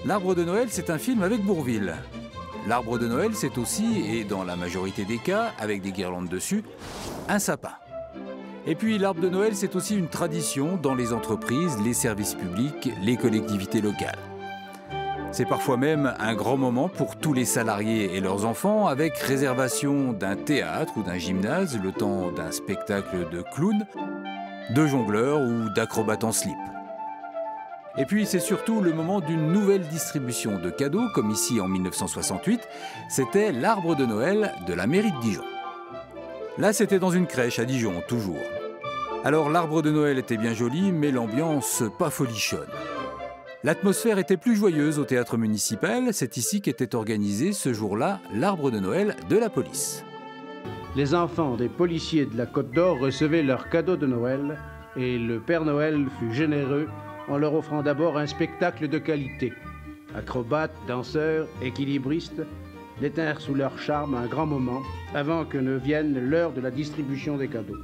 L'Arbre de Noël, c'est un film avec Bourvil. L'Arbre de Noël, c'est aussi, et dans la majorité des cas, avec des guirlandes dessus, un sapin. Et puis l'Arbre de Noël, c'est aussi une tradition dans les entreprises, les services publics, les collectivités locales. C'est parfois même un grand moment pour tous les salariés et leurs enfants, avec réservation d'un théâtre ou d'un gymnase, le temps d'un spectacle de clowns, de jongleurs ou d'acrobates en slip. Et puis c'est surtout le moment d'une nouvelle distribution de cadeaux, comme ici en 1968, c'était l'Arbre de Noël de la mairie de Dijon. Là, c'était dans une crèche à Dijon, toujours. Alors l'Arbre de Noël était bien joli, mais l'ambiance pas folichonne. L'atmosphère était plus joyeuse au théâtre municipal, c'est ici qu'était organisé ce jour-là l'Arbre de Noël de la police. Les enfants des policiers de la Côte d'Or recevaient leurs cadeaux de Noël et le Père Noël fut généreux en leur offrant d'abord un spectacle de qualité. Acrobates, danseurs, équilibristes détinrent sous leur charme un grand moment avant que ne vienne l'heure de la distribution des cadeaux.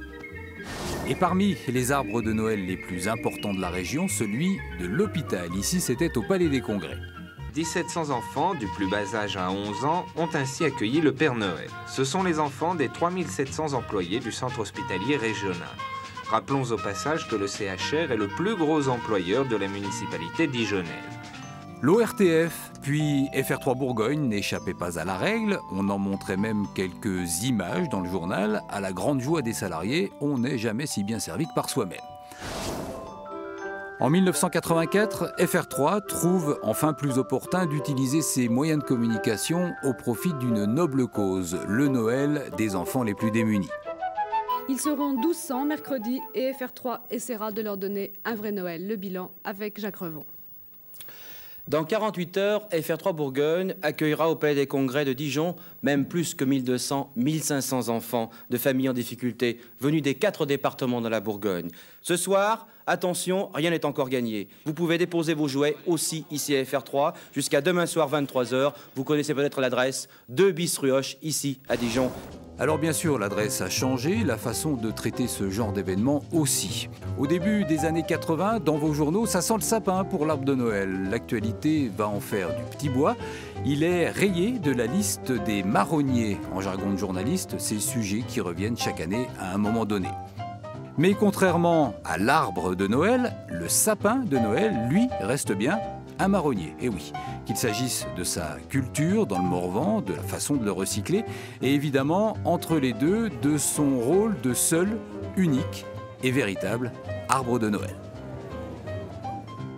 Et parmi les arbres de Noël les plus importants de la région, celui de l'hôpital. Ici, c'était au Palais des Congrès. 1700 enfants, du plus bas âge à 11 ans, ont ainsi accueilli le Père Noël. Ce sont les enfants des 3700 employés du centre hospitalier régional. Rappelons au passage que le CHR est le plus gros employeur de la municipalité dijonnaise. L'ORTF, puis FR3 Bourgogne n'échappaient pas à la règle. On en montrait même quelques images dans le journal. À la grande joie des salariés, on n'est jamais si bien servi que par soi-même. En 1984, FR3 trouve enfin plus opportun d'utiliser ses moyens de communication au profit d'une noble cause, le Noël des enfants les plus démunis. Ils seront 1200 mercredi et FR3 essaiera de leur donner un vrai Noël. Le bilan avec Jacques Revon. Dans 48 heures, FR3 Bourgogne accueillera au Palais des Congrès de Dijon même plus que 1200, 1500 enfants de familles en difficulté venus des 4 départements de la Bourgogne. Ce soir, attention, rien n'est encore gagné. Vous pouvez déposer vos jouets aussi ici à FR3 jusqu'à demain soir 23 h. Vous connaissez peut-être l'adresse 2 bis rue Hoche, ici à Dijon. Alors bien sûr, l'adresse a changé, la façon de traiter ce genre d'événement aussi. Au début des années 80, dans vos journaux, ça sent le sapin pour l'arbre de Noël. L'actualité va en faire du petit bois. Il est rayé de la liste des marronniers. En jargon de journaliste, ces sujets qui reviennent chaque année à un moment donné. Mais contrairement à l'arbre de Noël, le sapin de Noël, lui, reste bien un marronnier. Et oui, qu'il s'agisse de sa culture dans le Morvan, de la façon de le recycler, et évidemment, entre les deux, de son rôle de seul, unique et véritable arbre de Noël.